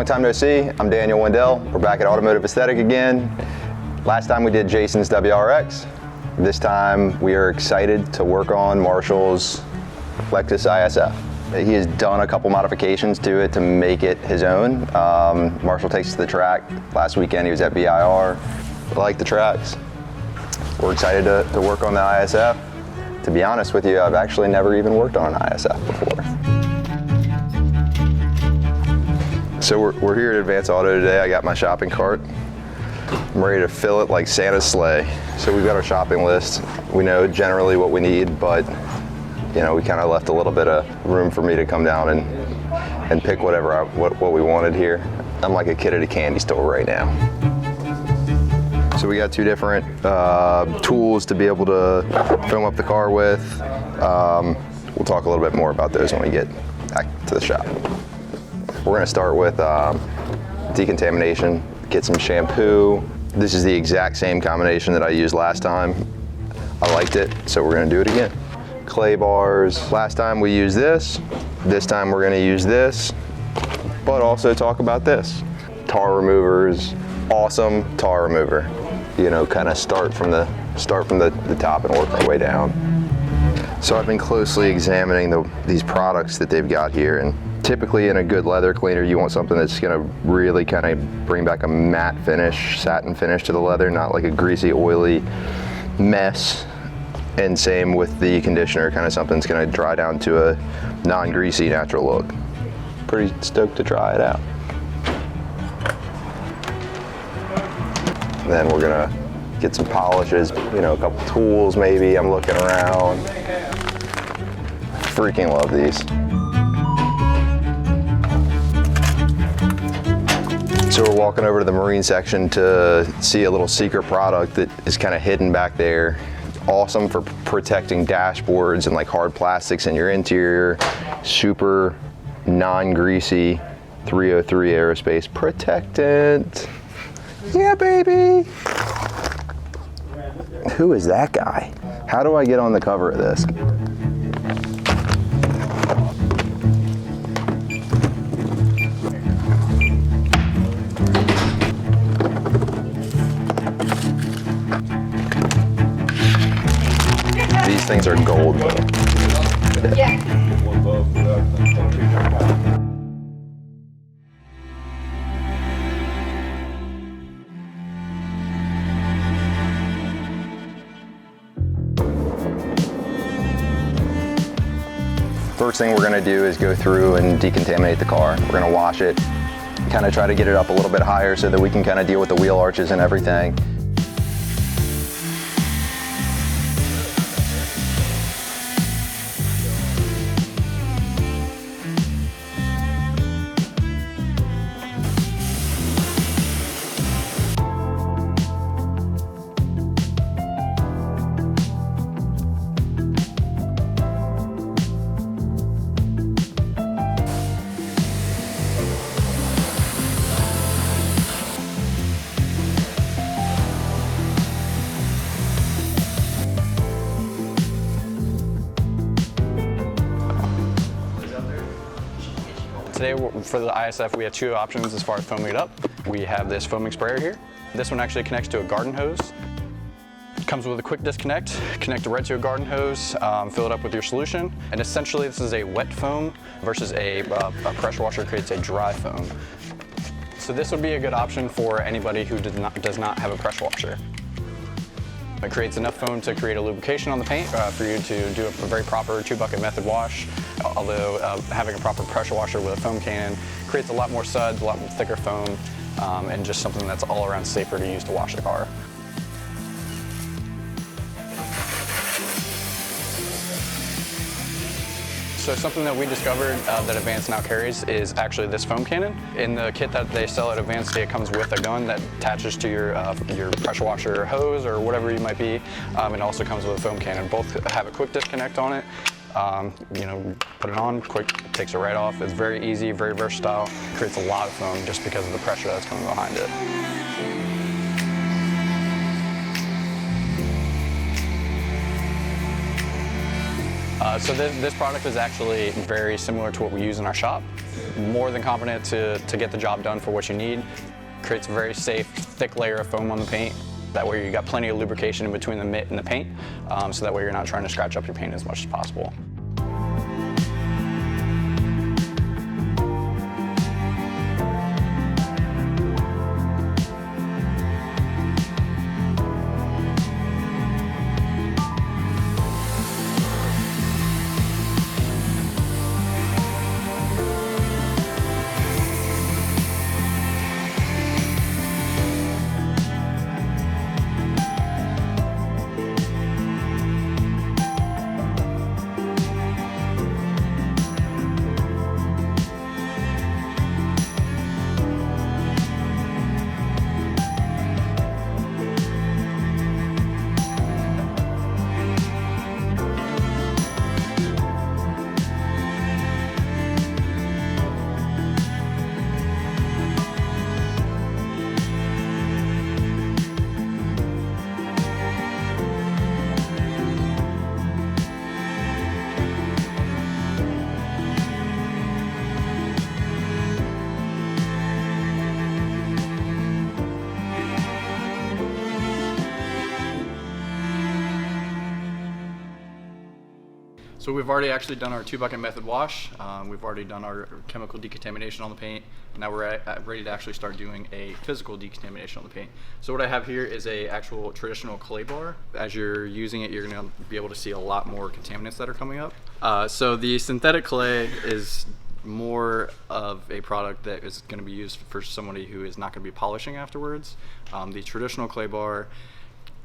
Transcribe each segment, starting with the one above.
Long time no see. I'm Daniel Wendell. We're back at Automotive Aesthetic again. Last time we did Jason's WRX. This time we are excited to work on Marshall's Lexus ISF. He has done a couple modifications to it to make it his own. Marshall takes to the track. Last weekend he was at Meguiar. I like the tracks. We're excited to work on the ISF. To be honest with you, I've actually never even worked on an ISF before. So we're here at Advance Auto today. I got my shopping cart. I'm ready to fill it like Santa's sleigh. So we've got our shopping list. We know generally what we need, but you know, we kind of left a little bit of room for me to come down and pick what we wanted here. I'm like a kid at a candy store right now. So we got two different tools to be able to foam up the car with. We'll talk a little bit more about those when we get back to the shop. We're gonna start with decontamination, get some shampoo. This is the exact same combination that I used last time. I liked it, so we're gonna do it again. Clay bars, last time we used this time we're gonna use this, but also talk about this. Tar removers, awesome tar remover. You know, kind of start from the top and work our way down. So I've been closely examining these products that they've got here, and typically in a good leather cleaner you want something that's going to really kind of bring back a matte finish, satin finish to the leather, not like a greasy, oily mess. And same with the conditioner, kind of something that's going to dry down to a non-greasy natural look. Pretty stoked to try it out. Then we're gonna get some polishes, you know, a couple tools maybe. I'm looking around. Freaking love these. So we're walking over to the marine section to see a little secret product that is kind of hidden back there. Awesome for protecting dashboards and like hard plastics in your interior. Super non-greasy 303 Aerospace Protectant. Yeah, baby. Who is that guy? How do I get on the cover of this? These things are gold, though. Yeah. First thing we're gonna do is go through and decontaminate the car. We're gonna wash it, kind of try to get it up a little bit higher so that we can kind of deal with the wheel arches and everything. Today for the ISF we have two options as far as foaming it up. We have this foaming sprayer here. This one actually connects to a garden hose. It comes with a quick disconnect, connect it right to a garden hose, fill it up with your solution. And essentially this is a wet foam versus a pressure washer creates a dry foam. So this would be a good option for anybody who does not have a pressure washer. It creates enough foam to create a lubrication on the paint for you to do a very proper 2-bucket method wash, although having a proper pressure washer with a foam cannon creates a lot more suds, a lot more thicker foam, and just something that's all around safer to use to wash the car. So something that we discovered that Advance now carries is actually this foam cannon. In the kit that they sell at Advance, it comes with a gun that attaches to your pressure washer hose or whatever you might be. It also comes with a foam cannon. Both have a quick disconnect on it. You know, put it on, quick, takes it right off. It's very easy, very versatile. Creates a lot of foam just because of the pressure that's coming behind it. So this product is actually very similar to what we use in our shop. More than competent to get the job done for what you need. Creates a very safe, thick layer of foam on the paint. That way you got plenty of lubrication in between the mitt and the paint, so that way you're not trying to scratch up your paint as much as possible. So we've already actually done our 2-bucket method wash. We've already done our chemical decontamination on the paint. Now we're ready to actually start doing a physical decontamination on the paint. So what I have here is a actual traditional clay bar. As you're using it, you're gonna be able to see a lot more contaminants that are coming up. So the synthetic clay is more of a product that is gonna be used for somebody who is not gonna be polishing afterwards. The traditional clay bar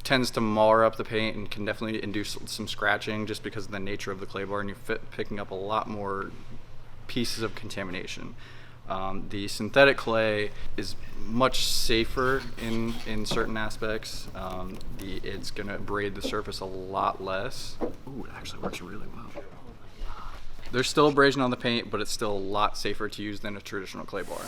tends to mar up the paint and can definitely induce some scratching just because of the nature of the clay bar, and you're picking up a lot more pieces of contamination. The synthetic clay is much safer in certain aspects. It's going to abrade the surface a lot less. Ooh, it actually works really well. There's still abrasion on the paint, but it's still a lot safer to use than a traditional clay bar.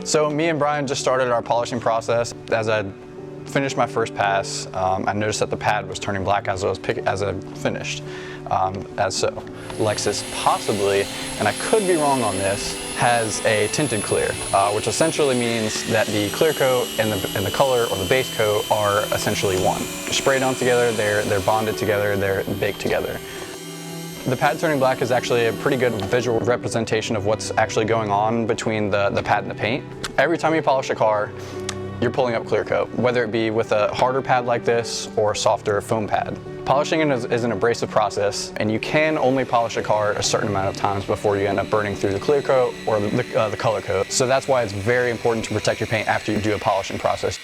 So me and Brian just started our polishing process. As I finished my first pass, I noticed that the pad was turning black as I finished, as so. Lexus possibly, and I could be wrong on this, has a tinted clear, which essentially means that the clear coat and the color or the base coat are essentially one. They're sprayed on together, they're bonded together, they're baked together. The pad turning black is actually a pretty good visual representation of what's actually going on between the pad and the paint. Every time you polish a car, you're pulling up clear coat, whether it be with a harder pad like this or a softer foam pad. Polishing is an abrasive process, and you can only polish a car a certain amount of times before you end up burning through the clear coat or the color coat. So that's why it's very important to protect your paint after you do a polishing process.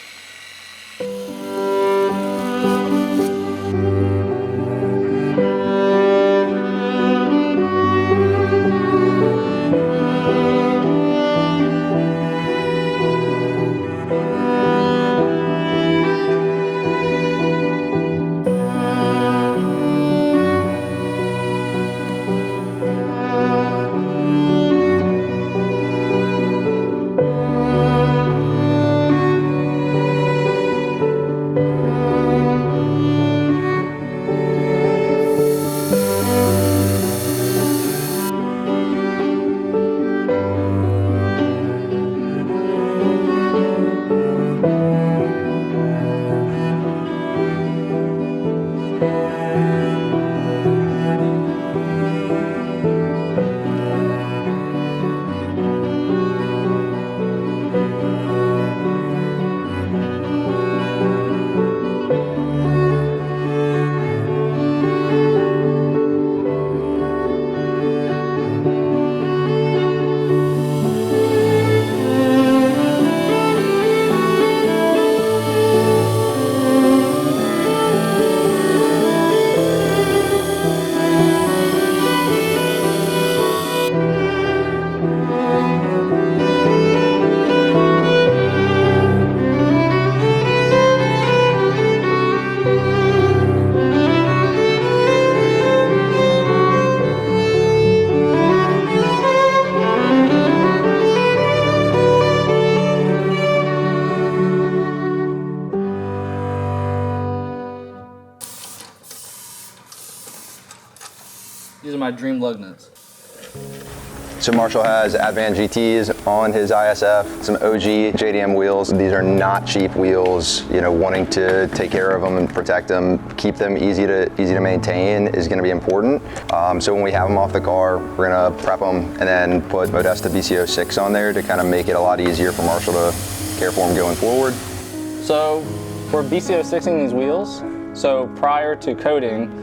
These are my dream lug nuts. So Marshall has Advan GTs on his ISF, some OG JDM wheels. These are not cheap wheels. You know, wanting to take care of them and protect them, keep them easy to maintain is going to be important. So when we have them off the car, we're going to prep them and then put Modesta BC06 on there to kind of make it a lot easier for Marshall to care for them going forward. So we're BC06ing these wheels. So prior to coating,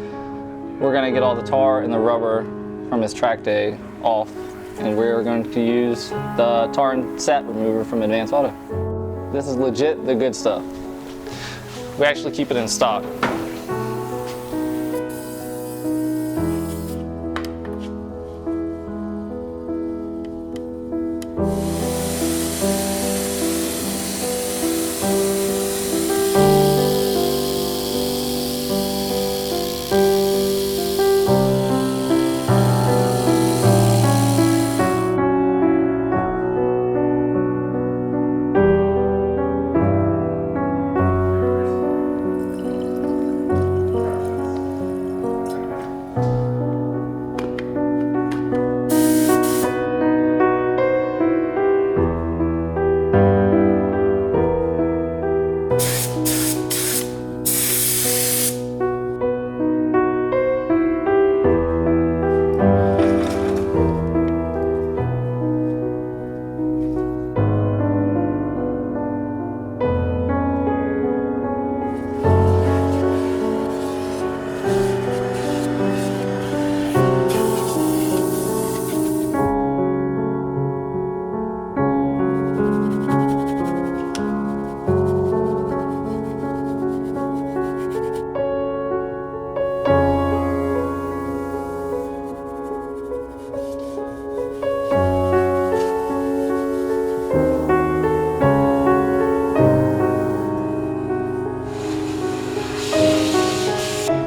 we're going to get all the tar and the rubber from his track day off. And we're going to use the tar and sap remover from Advance Auto. This is legit the good stuff. We actually keep it in stock.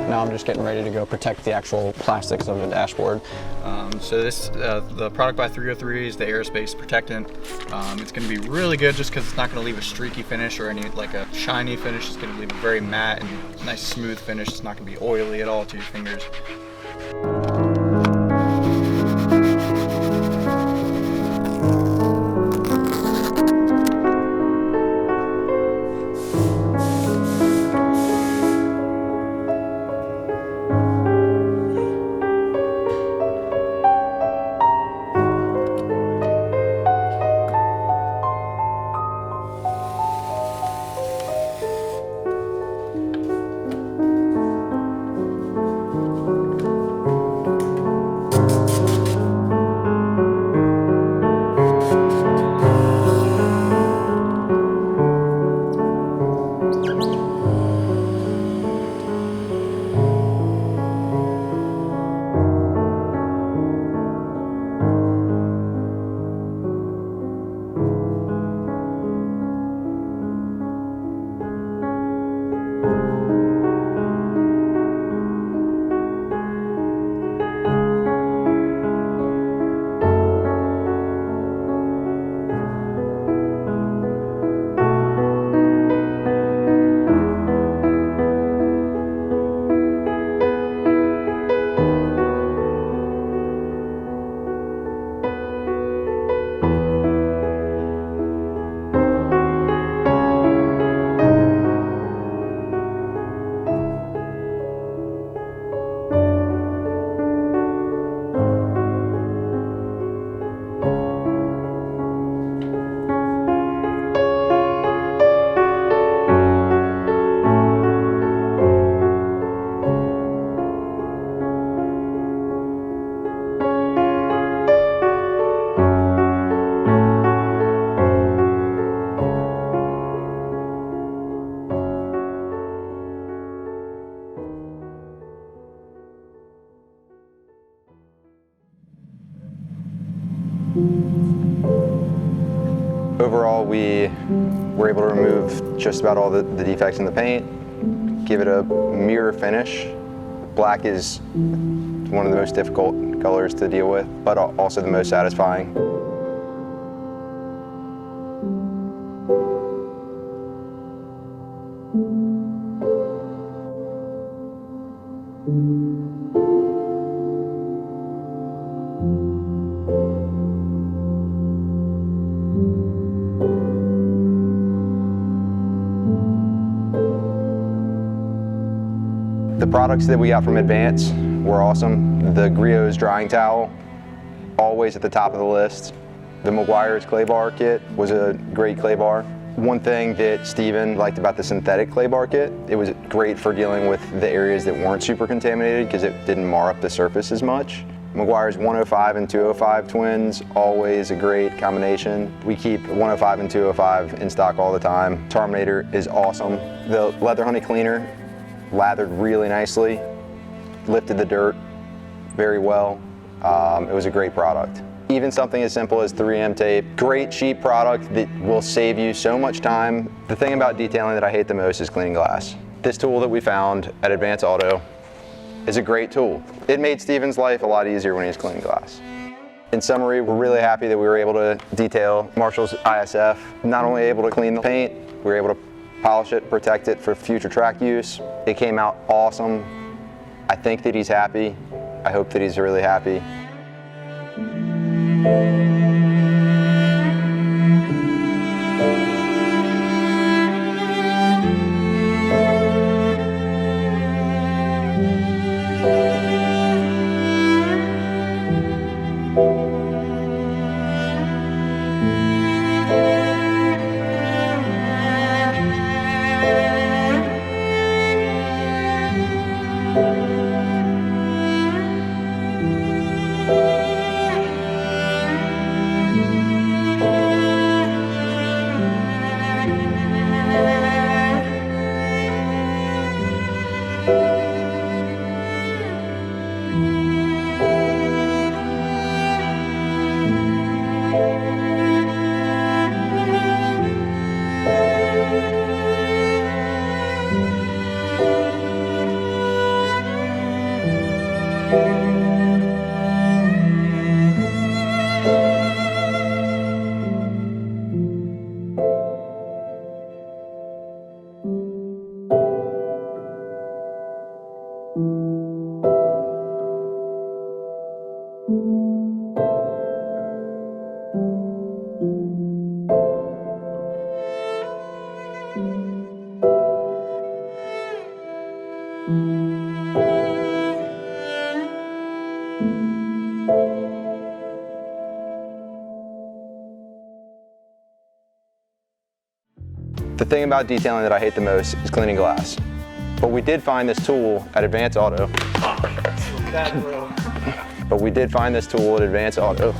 Now I'm just getting ready to go protect the actual plastics of the dashboard. So this, the product by 303 is the Aerospace Protectant. It's going to be really good just because it's not going to leave a streaky finish or any like a shiny finish. It's going to leave a very matte and nice smooth finish. It's not going to be oily at all to your fingers. Overall, we were able to remove just about all the defects in the paint, give it a mirror finish. Black is one of the most difficult colors to deal with, but also the most satisfying. The products that we got from Advance were awesome. The Griot's drying towel, always at the top of the list. The Meguiar's clay bar kit was a great clay bar. One thing that Steven liked about the synthetic clay bar kit, it was great for dealing with the areas that weren't super contaminated because it didn't mar up the surface as much. Meguiar's 105 and 205 twins, always a great combination. We keep 105 and 205 in stock all the time. Tarminator is awesome. The Leather Honey Cleaner lathered really nicely, lifted the dirt very well. It was a great product. Even something as simple as 3M tape, great cheap product that will save you so much time. The thing about detailing that I hate the most is cleaning glass. This tool that we found at Advance Auto is a great tool. It made Steven's life a lot easier when he was cleaning glass. In summary, we're really happy that we were able to detail Marshall's ISF. Not only able to clean the paint, we were able to polish it, protect it for future track use. It came out awesome. I think that he's happy. I hope that he's really happy. The thing about detailing that I hate the most is cleaning glass. But we did find this tool at Advance Auto. But we did find this tool at Advance Auto.